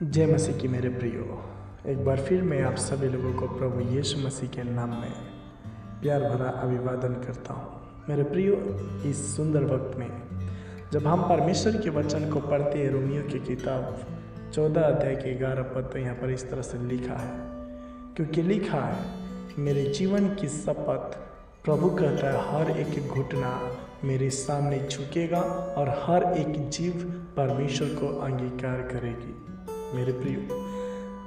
जय मसीह की मेरे प्रियो। एक बार फिर मैं आप सभी लोगों को प्रभु यीशु मसीह के नाम में प्यार भरा अभिवादन करता हूँ। मेरे प्रियो, इस सुंदर वक्त में जब हम परमेश्वर के वचन को पढ़ते हैं, रोमियो की किताब 14 अध्याय के 11 पद, तो यहाँ पर इस तरह से लिखा है, क्योंकि लिखा है मेरे जीवन की शपथ, प्रभु कहता है हर एक घुटना मेरे सामने झुकेगा और हर एक जीभ परमेश्वर को अंगीकार करेगी। मेरे प्रियो,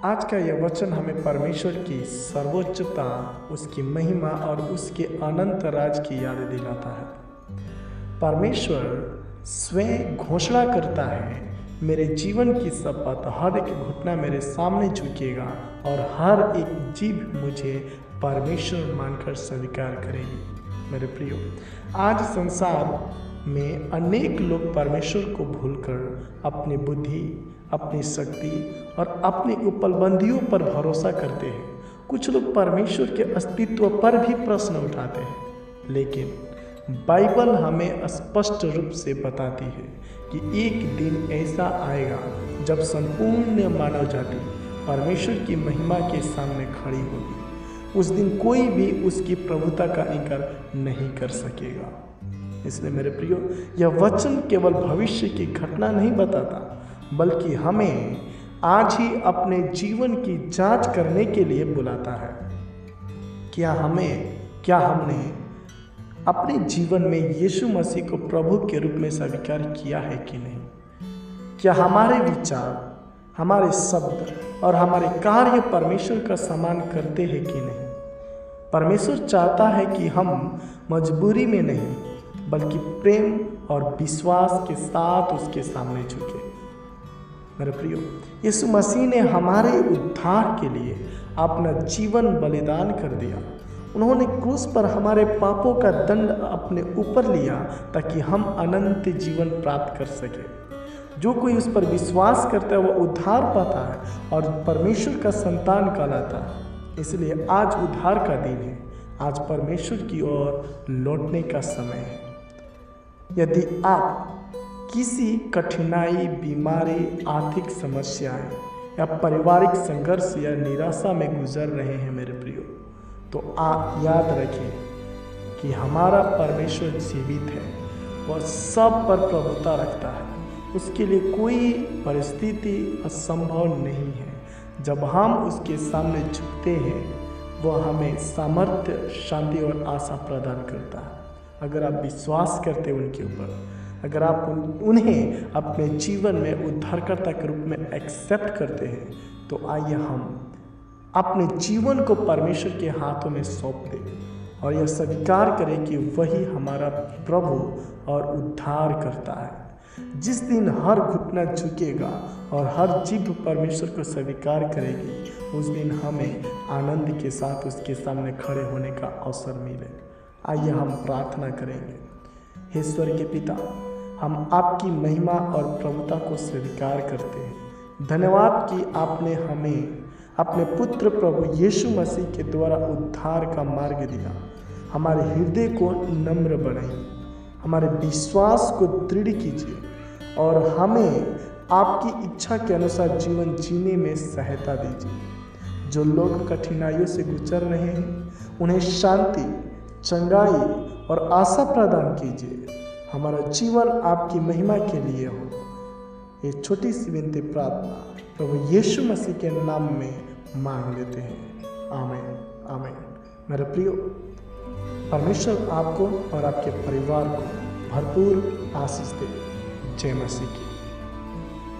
आज का यह वचन हमें परमेश्वर की सर्वोच्चता, उसकी महिमा और उसके अनंत राज की याद दिलाता है। परमेश्वर स्वयं घोषणा करता है, मेरे जीवन की शपथ, हर एक घुटना मेरे सामने झुकेगा और हर एक जीभ मुझे परमेश्वर मानकर स्वीकार करेगी। मेरे प्रियो, आज संसार में अनेक लोग परमेश्वर को भूलकर अपनी बुद्धि, अपनी शक्ति और अपनी उपलब्धियों पर भरोसा करते हैं। कुछ लोग परमेश्वर के अस्तित्व पर भी प्रश्न उठाते हैं, लेकिन बाइबल हमें स्पष्ट रूप से बताती है कि एक दिन ऐसा आएगा जब संपूर्ण मानव जाति परमेश्वर की महिमा के सामने खड़ी होगी। उस दिन कोई भी उसकी प्रभुता का इनकार नहीं कर सकेगा। इसलिए मेरे प्रियो, यह वचन केवल भविष्य की घटना नहीं बताता, बल्कि हमें आज ही अपने जीवन की जांच करने के लिए बुलाता है। क्या हमने अपने जीवन में यीशु मसीह को प्रभु के रूप में स्वीकार किया है कि नहीं? क्या हमारे विचार, हमारे शब्द और हमारे कार्य परमेश्वर का सम्मान करते हैं कि नहीं? परमेश्वर चाहता है कि हम मजबूरी में नहीं, बल्कि प्रेम और विश्वास के साथ उसके सामने झुके। मेरे प्रियो, यीशु मसीह ने हमारे उद्धार के लिए अपना जीवन बलिदान कर दिया। उन्होंने क्रूस पर हमारे पापों का दंड अपने ऊपर लिया ताकि हम अनंत जीवन प्राप्त कर सके। जो कोई उस पर विश्वास करता है वह उद्धार पाता है और परमेश्वर का संतान कहलाता है। इसलिए आज उद्धार का दिन है। आज परमेश्वर की ओर लौटने का समय है। यदि आप किसी कठिनाई, बीमारी, आर्थिक समस्याएं या पारिवारिक संघर्ष या निराशा में गुजर रहे हैं मेरे प्रियो, तो आप याद रखें कि हमारा परमेश्वर जीवित है। वह सब पर प्रभुता रखता है। उसके लिए कोई परिस्थिति असंभव नहीं है। जब हम उसके सामने झुकते हैं, वह हमें सामर्थ्य, शांति और आशा प्रदान करता है। अगर आप विश्वास करते हैं उनके ऊपर, अगर आप उन्हें अपने जीवन में उद्धारकर्ता के रूप में एक्सेप्ट करते हैं, तो आइए हम अपने जीवन को परमेश्वर के हाथों में सौंप दें और यह स्वीकार करें कि वही हमारा प्रभु और उद्धार करता है। जिस दिन हर घुटना झुकेगा और हर जीभ परमेश्वर को स्वीकार करेगी, उस दिन हमें आनंद के साथ उसके सामने खड़े होने का अवसर मिलेगा। आइए हम प्रार्थना करेंगे। हे ईश्वर के पिता, हम आपकी महिमा और प्रभुता को स्वीकार करते हैं। धन्यवाद कि आपने हमें अपने पुत्र प्रभु यीशु मसीह के द्वारा उद्धार का मार्ग दिया। हमारे हृदय को नम्र बनाइए, हमारे विश्वास को दृढ़ कीजिए और हमें आपकी इच्छा के अनुसार जीवन जीने में सहायता दीजिए। जो लोग कठिनाइयों से गुजर रहे हैं, उन्हें शांति, चंगाई और आशा प्रदान कीजिए। हमारा जीवन आपकी महिमा के लिए हो। ये छोटी सी विनती प्रार्थना प्रभु यीशु मसीह के नाम में मांग लेते हैं। आमीन, आमीन। मेरे प्रियो, परमेश्वर आपको और आपके परिवार को भरपूर आशीष दे। जय मसीह की।